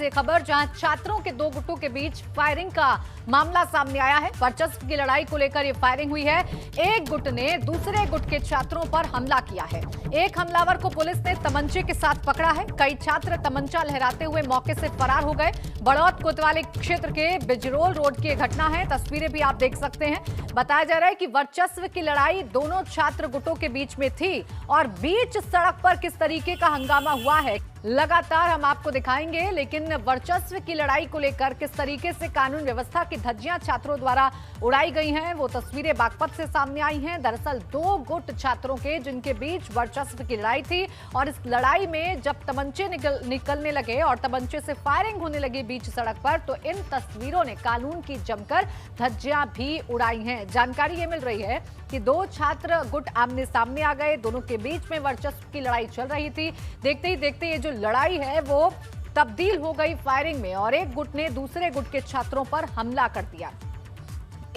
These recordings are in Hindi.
ये खबर, जहां छात्रों के दो गुटों के बीच फायरिंग का मामला सामने आया है। वर्चस्व की लड़ाई को लेकर ये फायरिंग हुई है। एक गुट ने दूसरे गुट के छात्रों पर हमला किया है। एक हमलावर को पुलिस ने तमंचे के साथ पकड़ा है। कई छात्र तमंचा लहराते हुए मौके से फरार हो गए। बड़ौत कोतवाली क्षेत्र के बिजरोल रोड की घटना है। तस्वीरें भी आप देख सकते हैं। बताया जा रहा है कि वर्चस्व की लड़ाई दोनों छात्र गुटों के बीच में थी और बीच सड़क पर किस तरीके का हंगामा हुआ है लगातार हम आपको दिखाएंगे। लेकिन वर्चस्व की लड़ाई को लेकर किस तरीके से कानून व्यवस्था की धज्जियां छात्रों द्वारा उड़ाई गई हैं, वो तस्वीरें बागपत से सामने आई हैं। दरअसल दो गुट छात्रों के जिनके बीच वर्चस्व की लड़ाई थी और इस लड़ाई में जब तमंचे निकलने लगे और तमंचे से फायरिंग होने लगी बीच सड़क पर, तो इन तस्वीरों ने कानून की जमकर धज्जियां भी उड़ाई हैं। जानकारी ये मिल रही है कि दो छात्र गुट आमने सामने आ गए। दोनों के बीच में वर्चस्व की लड़ाई चल रही थी। देखते ही देखते ये जो लड़ाई है वो तब्दील हो गई फायरिंग में और एक गुट ने दूसरे गुट के छात्रों पर हमला कर दिया।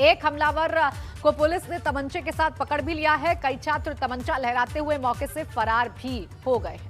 एक हमलावर को पुलिस ने तमंचे के साथ पकड़ भी लिया है। कई छात्र तमंचा लहराते हुए मौके से फरार भी हो गए हैं।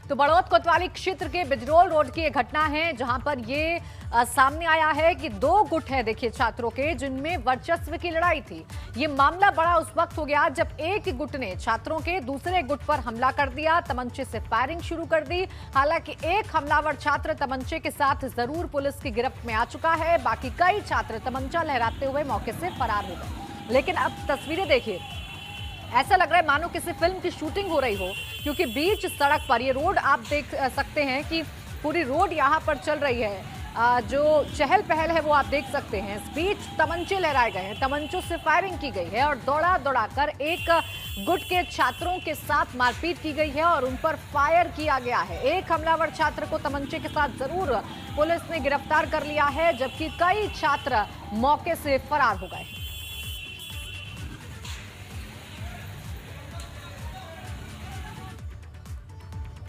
तो बड़ौत कोतवाली क्षेत्र के बिजरोल रोड की एक घटना है, जहां पर ये सामने आया है कि दो गुट है देखिए छात्रों के, जिनमें वर्चस्व की लड़ाई थी। ये मामला बड़ा उस वक्त हो गया जब एक गुट ने छात्रों के दूसरे गुट पर हमला कर दिया, तमंचे से फायरिंग शुरू कर दी। हालांकि एक हमलावर छात्र तमंचे के साथ जरूर पुलिस की गिरफ्त में आ चुका है। बाकी कई छात्र तमंचा लहराते हुए मौके से फरार हो गए। लेकिन अब तस्वीरें देखिए, ऐसा लग रहा है मानो किसी फिल्म की शूटिंग हो रही हो, क्योंकि बीच सड़क पर ये रोड आप देख सकते हैं कि पूरी रोड यहाँ पर चल रही है। जो चहल पहल है वो आप देख सकते हैं। इस बीच तमंचे लहराए गए हैं, तमंचों से फायरिंग की गई है और दौड़ा कर एक गुट के छात्रों के साथ मारपीट की गई है और उन पर फायर किया गया है। एक हमलावर छात्र को तमंचे के साथ जरूर पुलिस ने गिरफ्तार कर लिया है, जबकि कई छात्र मौके से फरार हो गए।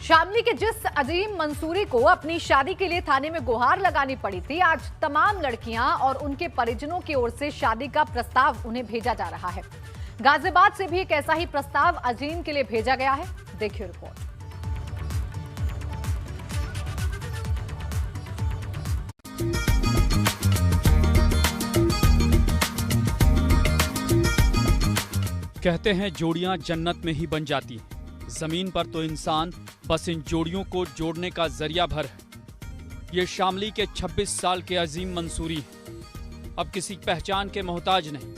शामली के जिस अजीम मंसूरी को अपनी शादी के लिए थाने में गुहार लगानी पड़ी थी, आज तमाम लड़कियां और उनके परिजनों की ओर से शादी का प्रस्ताव उन्हें भेजा जा रहा है। गाजियाबाद से भी एक ऐसा ही प्रस्ताव अजीम के लिए भेजा गया है। देखिए रिपोर्ट। कहते हैं जोड़ियां जन्नत में ही बन जाती हैं। जमीन पर तो इंसान बस इन जोड़ियों को जोड़ने का जरिया भर है। ये शामली के 26 साल के अजीम मंसूरी हैं। अब किसी पहचान के मोहताज नहीं।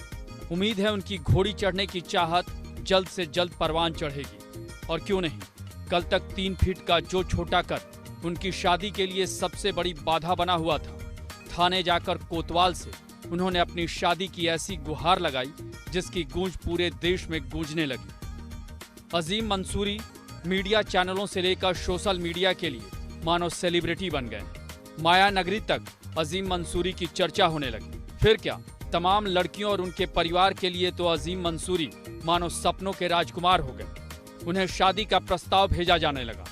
उम्मीद है उनकी घोड़ी चढ़ने की चाहत जल्द से जल्द परवान चढ़ेगी। और क्यों नहीं, कल तक 3 फीट का जो छोटा कद उनकी शादी के लिए सबसे बड़ी बाधा बना हुआ था, थाने जाकर कोतवाल से उन्होंने अपनी शादी की ऐसी गुहार लगाई जिसकी गूंज पूरे देश में गूंजने लगी। अजीम मंसूरी मीडिया चैनलों से लेकर सोशल मीडिया के लिए मानो सेलिब्रिटी बन गए। माया नगरी तक अजीम मंसूरी की चर्चा होने लगी। फिर क्या, तमाम लड़कियों और उनके परिवार के लिए तो अजीम मंसूरी मानो सपनों के राजकुमार हो गए। उन्हें शादी का प्रस्ताव भेजा जाने लगा।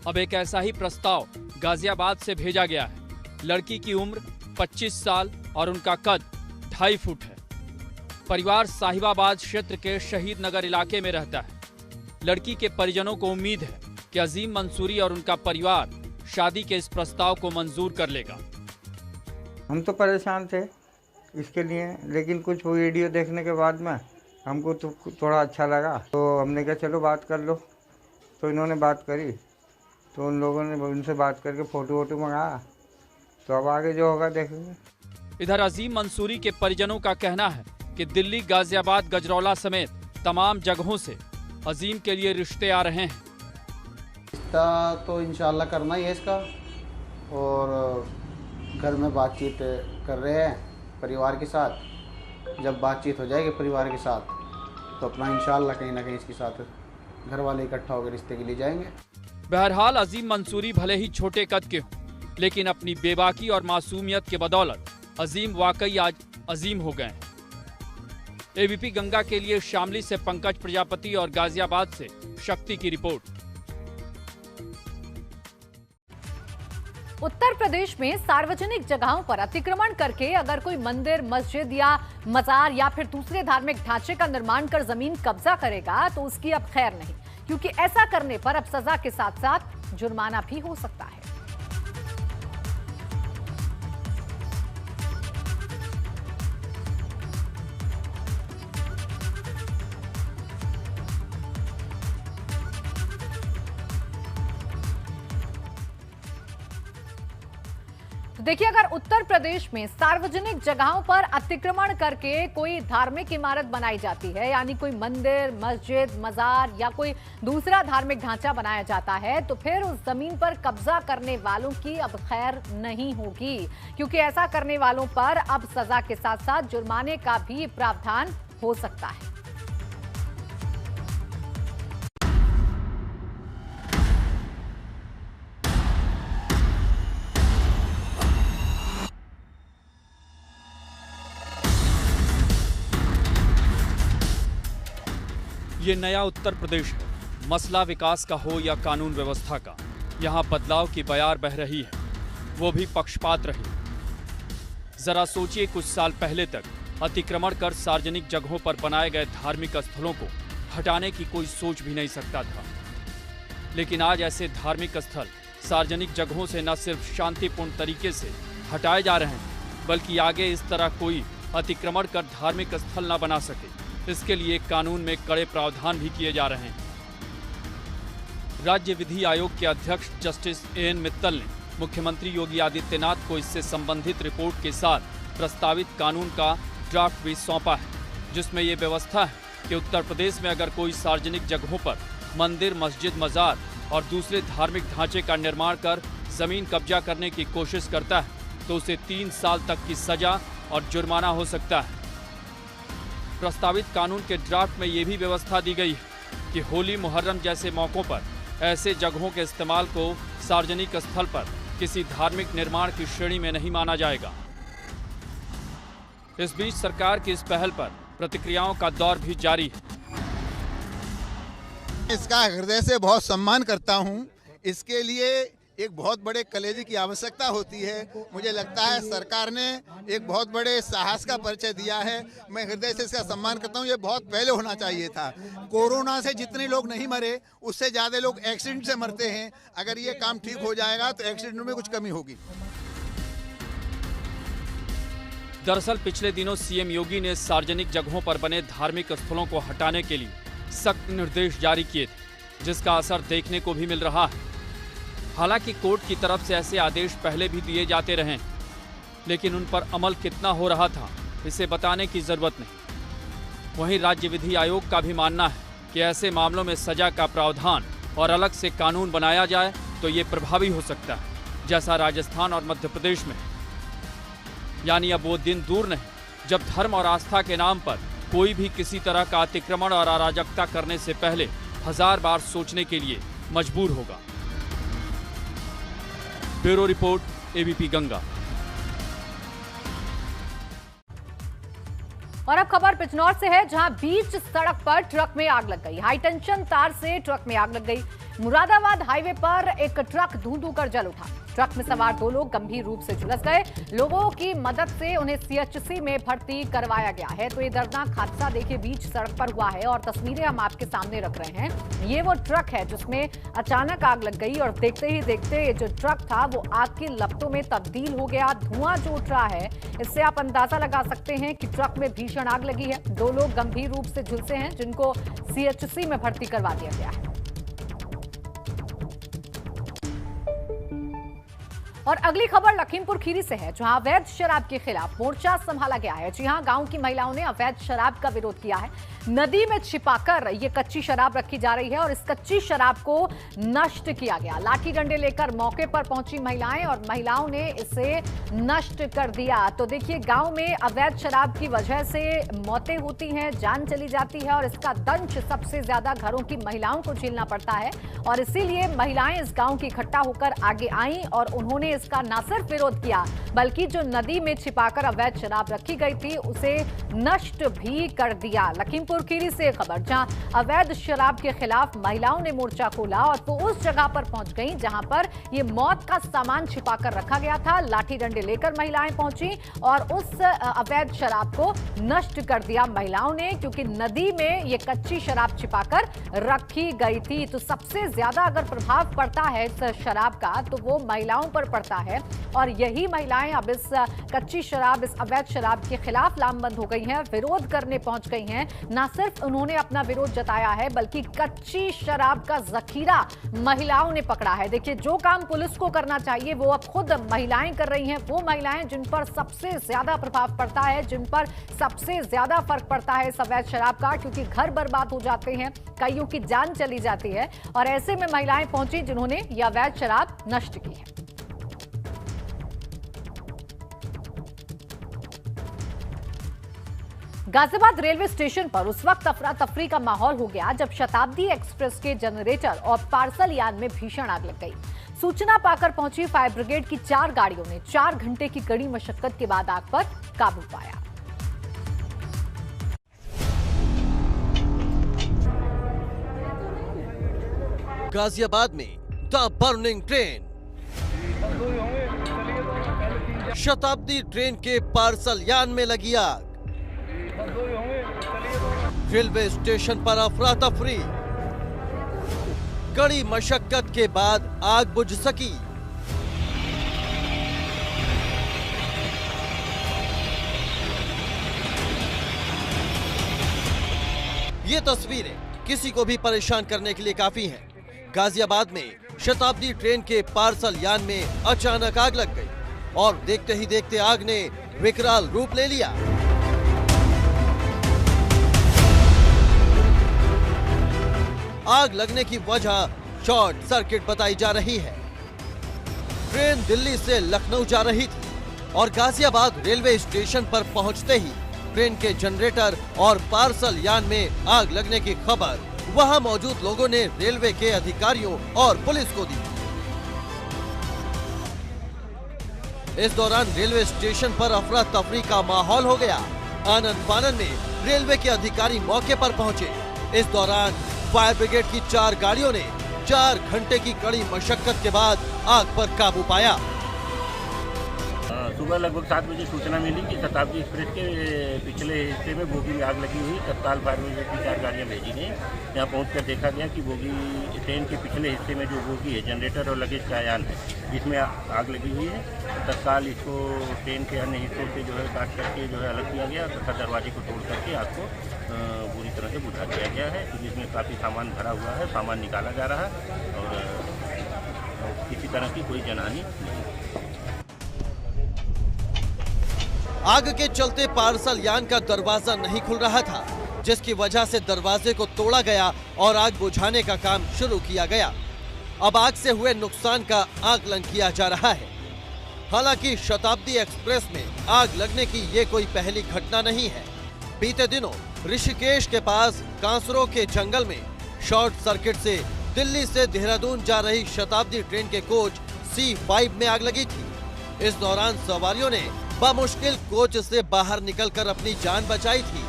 अब एक ऐसा ही प्रस्ताव गाजियाबाद से भेजा गया है। लड़की की उम्र 25 साल और उनका कद 2.5 फुट है। परिवार साहिबाबाद क्षेत्र के शहीद नगर इलाके में रहता है। लड़की के परिजनों को उम्मीद है कि अजीम मंसूरी और उनका परिवार शादी के इस प्रस्ताव को मंजूर कर लेगा। हम तो परेशान थे इसके लिए, लेकिन कुछ वीडियो देखने के बाद में हमको तो थोड़ा अच्छा लगा, तो हमने कहा चलो बात कर लो। तो इन्होंने बात करी, तो उन लोगों ने उनसे बात करके फ़ोटो वोटो मंगाया, तो अब आगे जो होगा देखेंगे। इधर अजीम मंसूरी के परिजनों का कहना है कि दिल्ली, गाजियाबाद, गजरौला समेत तमाम जगहों से अजीम के लिए रिश्ते आ रहे हैं। रिश्ता तो इंशाल्लाह करना ही है इसका, और घर में बातचीत कर रहे हैं परिवार के साथ। जब बातचीत हो जाएगी परिवार के साथ तो अपना इंशाल्लाह कहीं ना कहीं इसके साथ घर वाले इकट्ठा होकर रिश्ते के लिए जाएंगे। बहरहाल अजीम मंसूरी भले ही छोटे कद के हों, लेकिन अपनी बेबाकी और मासूमियत के बदौलत अजीम वाकई आज अजीम हो गए हैं। एबीपी गंगा के लिए शामली से पंकज प्रजापति और गाजियाबाद से शक्ति की रिपोर्ट। उत्तर प्रदेश में सार्वजनिक जगहों पर अतिक्रमण करके अगर कोई मंदिर, मस्जिद या मजार या फिर दूसरे धार्मिक ढांचे का निर्माण कर जमीन कब्जा करेगा तो उसकी अब खैर नहीं, क्योंकि ऐसा करने पर अब सजा के साथ साथ जुर्माना भी हो सकता है। देखिए, अगर उत्तर प्रदेश में सार्वजनिक जगहों पर अतिक्रमण करके कोई धार्मिक इमारत बनाई जाती है, यानी कोई मंदिर, मस्जिद, मजार या कोई दूसरा धार्मिक ढांचा बनाया जाता है, तो फिर उस जमीन पर कब्जा करने वालों की अब खैर नहीं होगी, क्योंकि ऐसा करने वालों पर अब सजा के साथ साथ जुर्माने का भी प्रावधान हो सकता है। ये नया उत्तर प्रदेश है, मसला विकास का हो या कानून व्यवस्था का, यहाँ बदलाव की बयार बह रही है, वो भी पक्षपात रही। जरा सोचिए, कुछ साल पहले तक अतिक्रमण कर सार्वजनिक जगहों पर बनाए गए धार्मिक स्थलों को हटाने की कोई सोच भी नहीं सकता था, लेकिन आज ऐसे धार्मिक स्थल सार्वजनिक जगहों से न सिर्फ शांतिपूर्ण तरीके से हटाए जा रहे हैं, बल्कि आगे इस तरह कोई अतिक्रमण कर धार्मिक स्थल न बना सके, इसके लिए कानून में कड़े प्रावधान भी किए जा रहे हैं। राज्य विधि आयोग के अध्यक्ष जस्टिस एएन मित्तल ने मुख्यमंत्री योगी आदित्यनाथ को इससे संबंधित रिपोर्ट के साथ प्रस्तावित कानून का ड्राफ्ट भी सौंपा है, जिसमें ये व्यवस्था है कि उत्तर प्रदेश में अगर कोई सार्वजनिक जगहों पर मंदिर, मस्जिद, मजार और दूसरे धार्मिक ढांचे का निर्माण कर जमीन कब्जा करने की कोशिश करता है, तो उसे 3 साल तक की सजा और जुर्माना हो सकता है। प्रस्तावित कानून के ड्राफ्ट में ये भी व्यवस्था दी गई है कि होली, मुहर्रम जैसे मौकों पर ऐसे जगहों के इस्तेमाल को सार्वजनिक स्थल पर किसी धार्मिक निर्माण की श्रेणी में नहीं माना जाएगा। इस बीच सरकार की इस पहल पर प्रतिक्रियाओं का दौर भी जारी है। इसका हृदय से बहुत सम्मान करता हूं। इसके लिए एक बहुत बड़े कलेजे की आवश्यकता होती है। मुझे लगता है सरकार ने एक बहुत बड़े साहस का परिचय दिया है। मैं हृदय से इसका सम्मान करता हूं। ये बहुत पहले होना चाहिए था। कोरोना से जितने लोग नहीं मरे, उससे ज़्यादा लोग एक्सीडेंट से मरते हैं। अगर ये काम ठीक हो जाएगा तो एक्सीडेंट में कुछ कमी होगी। दरअसल पिछले दिनों सीएम योगी ने सार्वजनिक जगहों पर बने धार्मिक स्थलों को हटाने के लिए सख्त निर्देश जारी किए थे, जिसका असर देखने को भी मिल रहा है। हालांकि कोर्ट की तरफ से ऐसे आदेश पहले भी दिए जाते रहे, लेकिन उन पर अमल कितना हो रहा था, इसे बताने की जरूरत नहीं। वहीं राज्य विधि आयोग का भी मानना है कि ऐसे मामलों में सजा का प्रावधान और अलग से कानून बनाया जाए तो ये प्रभावी हो सकता है, जैसा राजस्थान और मध्य प्रदेश में। यानी अब वो दिन दूर नहीं जब धर्म और आस्था के नाम पर कोई भी किसी तरह का अतिक्रमण और अराजकता करने से पहले 1000 बार सोचने के लिए मजबूर होगा। Bureau report, ABP Ganga. और अब खबर बिजनौर से है, जहां बीच सड़क पर ट्रक में आग लग गई। हाई टेंशन तार से ट्रक में आग लग गई। मुरादाबाद हाईवे पर एक ट्रक धू-धू कर जल उठा। ट्रक में सवार 2 लोग गंभीर रूप से झुलस गए। लोगों की मदद से उन्हें सीएचसी में भर्ती करवाया गया है। तो ये दर्दनाक हादसा देखिए बीच सड़क पर हुआ है और तस्वीरें हम आपके सामने रख रहे हैं। ये वो ट्रक है जिसमें अचानक आग लग गई और देखते ही देखते ये जो ट्रक था वो आग की लपटों में तब्दील हो गया। धुआं जो उठ रहा है, इससे आप अंदाजा लगा सकते हैं कि ट्रक में भीषण आग लगी है। 2 लोग गंभीर रूप से झुलसे हैं, जिनको सीएचसी में भर्ती करवा दिया गया है। और अगली खबर लखीमपुर खीरी से है, जहां अवैध शराब के खिलाफ मोर्चा संभाला गया है। जी हां, गांव की महिलाओं ने अवैध शराब का विरोध किया है। नदी में छिपाकर ये कच्ची शराब रखी जा रही है और इस कच्ची शराब को नष्ट किया गया। लाठी डंडे लेकर मौके पर पहुंची महिलाएं और महिलाओं ने इसे नष्ट कर दिया। तो देखिए, गांव में अवैध शराब की वजह से मौतें होती हैं, जान चली जाती है और इसका दंश सबसे ज्यादा घरों की महिलाओं को झेलना पड़ता है। और इसीलिए महिलाएं इस गांव की इकट्ठा होकर आगे आईं और उन्होंने इसका न सिर्फ विरोध किया बल्कि जो नदी में छिपाकर अवैध शराब रखी गई थी उसे नष्ट भी कर दिया। लखीमपुर खीरी से खबर, जहां अवैध शराब के खिलाफ महिलाओं ने मोर्चा खोला और वो उस जगह पर पहुंच गई जहां पर ये मौत का सामान छिपाकर रखा गया था। लाठी डंडे लेकर महिलाएं पहुंची और उस अवैध शराब को नष्ट कर दिया महिलाओं ने, क्योंकि नदी में ये कच्ची शराब छिपाकर रखी गई थी। तो सबसे ज्यादा अगर प्रभाव पड़ता है इस शराब का तो वो महिलाओं पर पड़ता है और यही महिलाएं अब इस कच्ची शराब, इस अवैध शराब के खिलाफ लामबंद हो गई हैं, विरोध करने पहुंच गई हैं। न सिर्फ उन्होंने अपना विरोध जताया है बल्कि कच्ची शराब का जखीरा महिलाओं ने पकड़ा है। देखिए, जो काम पुलिस को करना चाहिए वो अब खुद महिलाएं कर रही हैं। वो महिलाएं जिन पर सबसे ज्यादा प्रभाव पड़ता है, जिन पर सबसे ज्यादा फर्क पड़ता है इस अवैध शराब का, क्योंकि घर बर्बाद हो जाते हैं, कईयों की जान चली जाती है और ऐसे में महिलाएं पहुंची जिन्होंने यह अवैध शराब नष्ट की है। गाजियाबाद रेलवे स्टेशन पर उस वक्त अफरा तफरी का माहौल हो गया जब शताब्दी एक्सप्रेस के जनरेटर और पार्सल यान में भीषण आग लग गई। सूचना पाकर पहुंची फायर ब्रिगेड की 4 गाड़ियों ने 4 घंटे की कड़ी मशक्कत के बाद आग पर काबू पाया। गाजियाबाद में द बर्निंग ट्रेन, शताब्दी ट्रेन के पार्सल यान में लगी आग। रेलवे स्टेशन पर अफरा तफरी, कड़ी मशक्कत के बाद आग बुझ सकी। ये तस्वीरें किसी को भी परेशान करने के लिए काफी हैं। गाजियाबाद में शताब्दी ट्रेन के पार्सल यान में अचानक आग लग गई और देखते ही देखते आग ने विकराल रूप ले लिया। आग लगने की वजह शॉर्ट सर्किट बताई जा रही है। ट्रेन दिल्ली से लखनऊ जा रही थी और गाजियाबाद रेलवे स्टेशन पर पहुंचते ही ट्रेन के जनरेटर और पार्सल यान में आग लगने की खबर वहां मौजूद लोगों ने रेलवे के अधिकारियों और पुलिस को दी। इस दौरान रेलवे स्टेशन पर अफरा तफरी का माहौल हो गया। आनन फानन में रेलवे के अधिकारी मौके पर पहुंचे। इस दौरान फायर ब्रिगेड की 4 गाड़ियों ने 4 घंटे की कड़ी मशक्कत के बाद आग पर काबू पाया। सुबह लगभग 7 बजे सूचना मिली कि शताब्दी एक्सप्रेस के पिछले हिस्से में बोगी में आग लगी हुई। तत्काल फायर ब्रिगेड की 4 गाड़ियाँ भेजी गई। यहाँ पहुंचकर देखा गया कि बोगी ट्रेन के पिछले हिस्से में जो बोगी है, जनरेटर और लगेज का यान है, जिसमें आग लगी हुई है। तत्काल इसको ट्रेन के अन्य हिस्सों से जो है काट करके जो है अलग किया गया तथा दरवाजे को तोड़ करके आग को पूरी तरह से बुझा दिया गया है। तो जिसमें काफ़ी सामान भरा हुआ है, सामान निकाला जा रहा है और किसी तरह की कोई जनहानि नहीं। आग के चलते पार्सल यान का दरवाजा नहीं खुल रहा था, जिसकी वजह से दरवाजे को तोड़ा गया और आग बुझाने का काम शुरू किया गया। अब आग से हुए नुकसान का आकलन किया जा रहा है। हालांकि शताब्दी एक्सप्रेस में आग लगने की ये कोई पहली घटना नहीं है। बीते दिनों ऋषिकेश के पास कांसरो के जंगल में शॉर्ट सर्किट से दिल्ली से देहरादून जा रही शताब्दी ट्रेन के कोच C5 में आग लगी थी। इस दौरान सवारियों ने बामुश्किल कोच से बाहर निकलकर अपनी जान बचाई थी।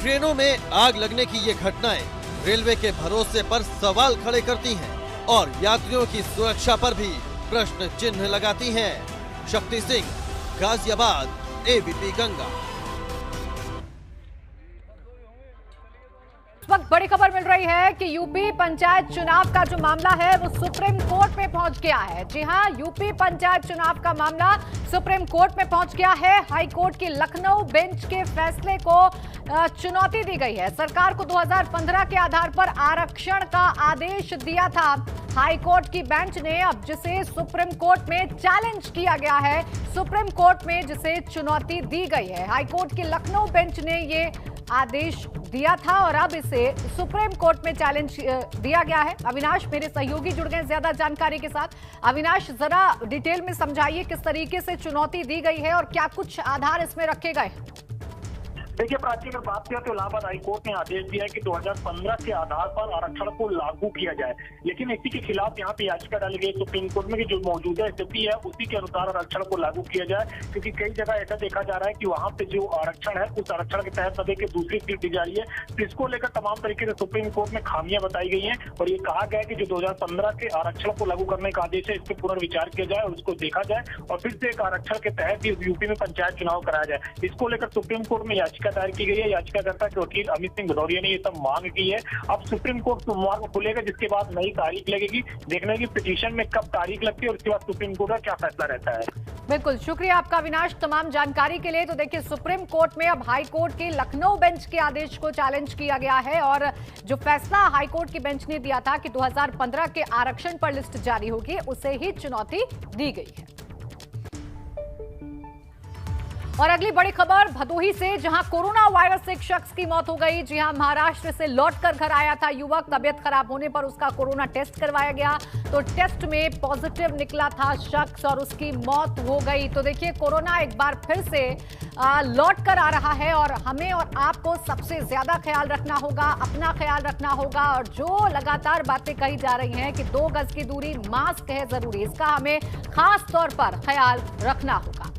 ट्रेनों में आग लगने की ये घटनाएं रेलवे के भरोसे पर सवाल खड़े करती हैं और यात्रियों की सुरक्षा पर भी प्रश्न चिन्ह लगाती हैं। शक्ति सिंह, गाजियाबाद, ABP गंगा। इस वक्त बड़ी खबर मिल रही है कि यूपी पंचायत चुनाव का जो मामला है वो सुप्रीम कोर्ट में पहुंच गया है। जी हां, यूपी पंचायत चुनाव का मामला सुप्रीम कोर्ट में पहुंच गया है। हाई कोर्ट की लखनऊ बेंच के फैसले को चुनौती दी गई है। सरकार को 2015 के आधार पर आरक्षण का आदेश दिया था हाई कोर्ट की बेंच ने, अब जिसे सुप्रीम कोर्ट में चैलेंज किया गया है, सुप्रीम कोर्ट में जिसे चुनौती दी गई है। हाई कोर्ट की लखनऊ बेंच ने ये आदेश दिया था और अब इसे सुप्रीम कोर्ट में चैलेंज दिया गया है। अविनाश मेरे सहयोगी जुड़ गए ज्यादा जानकारी के साथ। अविनाश, जरा डिटेल में समझाइए किस तरीके से चुनौती दी गई है और क्या कुछ आधार इसमें रखे गए? देखिए प्राची, अगर बात करें तो इलाहाबाद हाईकोर्ट ने आदेश दिया है कि 2015 के आधार पर आरक्षण को लागू किया जाए, लेकिन इसी के खिलाफ यहाँ पे याचिका डाली गई सुप्रीम कोर्ट में कि जो मौजूदा स्थिति है उसी के अनुसार आरक्षण को लागू किया जाए, क्योंकि कई जगह ऐसा देखा जा रहा है कि वहाँ पे जो आरक्षण है उस आरक्षण के तहत सभी की दूसरी सीट दी जा रही है। तो इसको लेकर तमाम तरीके से सुप्रीम कोर्ट में खामियां बताई गई हैं और ये कहा गया है कि जो 2015 के आरक्षण को लागू करने का आदेश है इस पर पुनर्विचार किया जाए और उसको देखा जाए और फिर से एक आरक्षण के तहत यूपी में पंचायत चुनाव कराया जाए। इसको लेकर सुप्रीम कोर्ट में याचिका दायर की गई है। याचिकाकर्ता के वकील अमित सिंह भदौरिया ने ये सब मांग की है। अब सुप्रीम कोर्ट सोमवार को खुलेगा, जिसके बाद नई तारीख लगेगी। देखने की पिटीशन में कब तारीख लगती है और उसके बाद सुप्रीम कोर्ट का क्या फैसला रहता है। बिल्कुल, शुक्रिया आपका अविनाश तमाम जानकारी के लिए। तो देखिए, सुप्रीम कोर्ट में अब हाई कोर्ट के लखनऊ बेंच के आदेश को चैलेंज किया गया है और जो फैसला हाई कोर्ट की बेंच ने दिया था कि 2015 के आरक्षण पर लिस्ट जारी होगी, उसे ही चुनौती दी गई है। और अगली बड़ी खबर भदोही से, जहां कोरोना वायरस से एक शख्स की मौत हो गई। जी हां, महाराष्ट्र से लौटकर घर आया था युवक। तबियत खराब होने पर उसका कोरोना टेस्ट करवाया गया तो टेस्ट में पॉजिटिव निकला था शख्स और उसकी मौत हो गई। तो देखिए, कोरोना एक बार फिर से लौटकर आ रहा है और हमें और आपको सबसे ज्यादा ख्याल रखना होगा, अपना ख्याल रखना होगा। और जो लगातार बातें कही जा रही हैं कि 2 गज की दूरी, मास्क है जरूरी, इसका हमें खास तौर पर ख्याल रखना होगा।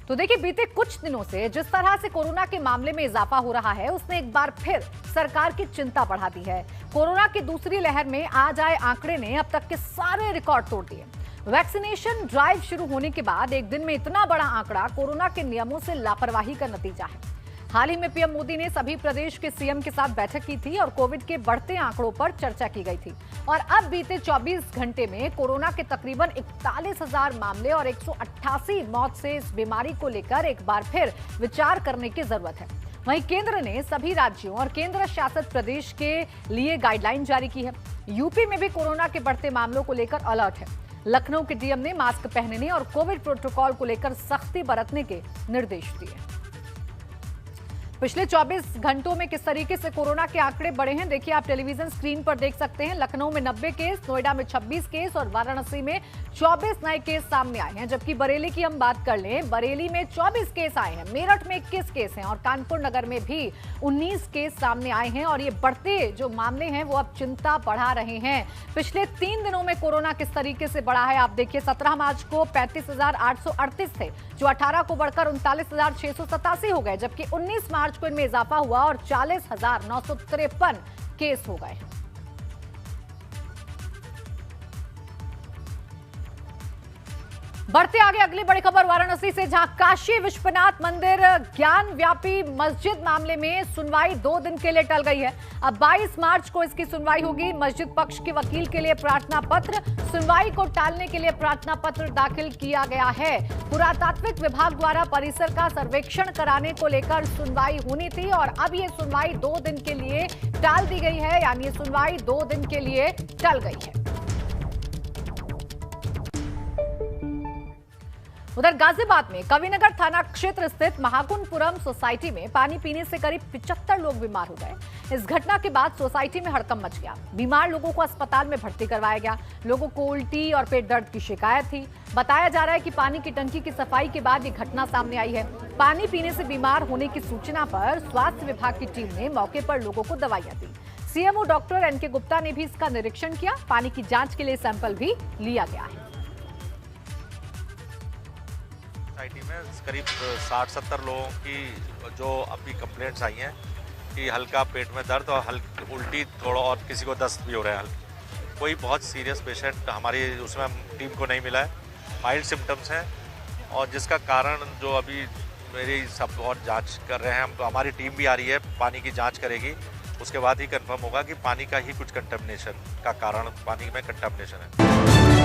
तो देखिए, बीते कुछ दिनों से जिस तरह से कोरोना के मामले में इजाफा हो रहा है, उसने एक बार फिर सरकार की चिंता बढ़ा दी है। कोरोना की दूसरी लहर में आज आए आंकड़े ने अब तक के सारे रिकॉर्ड तोड़ दिए। वैक्सीनेशन ड्राइव शुरू होने के बाद एक दिन में इतना बड़ा आंकड़ा कोरोना के नियमों से लापरवाही का नतीजा है। हाल ही में पीएम मोदी ने सभी प्रदेश के सीएम के साथ बैठक की थी और कोविड के बढ़ते आंकड़ों पर चर्चा की गई थी। और अब बीते 24 घंटे में कोरोना के तकरीबन 41,000 मामले और 188 मौत से इस बीमारी को लेकर एक बार फिर विचार करने की जरूरत है। वहीं केंद्र ने सभी राज्यों और केंद्र शासित प्रदेश के लिए गाइडलाइन जारी की है। यूपी में भी कोरोना के बढ़ते मामलों को लेकर अलर्ट है। लखनऊ के डीएम ने मास्क पहनने और कोविड प्रोटोकॉल को लेकर सख्ती बरतने के निर्देश दिए। पिछले 24 घंटों में किस तरीके से कोरोना के आंकड़े बढ़े हैं, देखिए आप टेलीविजन स्क्रीन पर देख सकते हैं। लखनऊ में 90 केस, नोएडा में 26 केस और वाराणसी में 24 नए केस सामने आए हैं। जबकि बरेली की हम बात कर लें, बरेली में 24 केस आए हैं, मेरठ में 21 केस हैं और कानपुर नगर में भी 19 केस सामने आए हैं। और ये बढ़ते जो मामले हैं वो अब चिंता बढ़ा रहे हैं। पिछले 3 दिनों में कोरोना किस तरीके से बढ़ा है आप देखिए। 17 मार्च को 35,838 थे, जो 18 को बढ़कर 39,687 हो गए। जबकि 19 मार्च को इनमें इजाफा हुआ और 40,953 केस हो गए। बढ़ते आगे अगली बड़ी खबर वाराणसी से, जहां काशी विश्वनाथ मंदिर ज्ञान व्यापी मस्जिद मामले में सुनवाई 2 दिन के लिए टल गई है। अब 22 मार्च को इसकी सुनवाई होगी। मस्जिद पक्ष के वकील के लिए प्रार्थना पत्र, सुनवाई को टालने के लिए प्रार्थना पत्र दाखिल किया गया है। पुरातात्विक विभाग द्वारा परिसर का सर्वेक्षण कराने को लेकर सुनवाई होनी थी और अब ये सुनवाई 2 दिन के लिए टाल दी गई है, यानी ये सुनवाई 2 दिन के लिए टल गई है। उधर गाजियाबाद में कविनगर थाना क्षेत्र स्थित महाकुंडपुरम सोसाइटी में पानी पीने से करीब 75 लोग बीमार हो गए। इस घटना के बाद सोसाइटी में हड़कंप मच गया। बीमार लोगों को अस्पताल में भर्ती करवाया गया। लोगों को उल्टी और पेट दर्द की शिकायत थी। बताया जा रहा है कि पानी की टंकी की सफाई के बाद ये घटना सामने आई है। पानी पीने से बीमार होने की सूचना पर स्वास्थ्य विभाग की टीम ने मौके पर लोगों को दवाइयां दी। सीएमओ डॉक्टर एनके गुप्ता ने भी इसका निरीक्षण किया। पानी की जांच के लिए सैंपल भी लिया गया है। सोसाइटी में करीब 60-70 लोगों की जो अभी कंप्लेंट्स आई हैं कि हल्का पेट में दर्द और हल्की उल्टी, थोड़ा और किसी को दस्त भी हो रहा है। कोई बहुत सीरियस पेशेंट हमारी उसमें टीम को नहीं मिला है। माइल्ड सिम्टम्स हैं और जिसका कारण जो अभी मेरी सब और जांच कर रहे हैं हम, तो हमारी टीम भी आ रही है, पानी की जांच करेगी। उसके बाद ही कंफर्म होगा कि पानी का ही कुछ कंटामिनेशन का कारण, पानी में कंटामिनेशन है।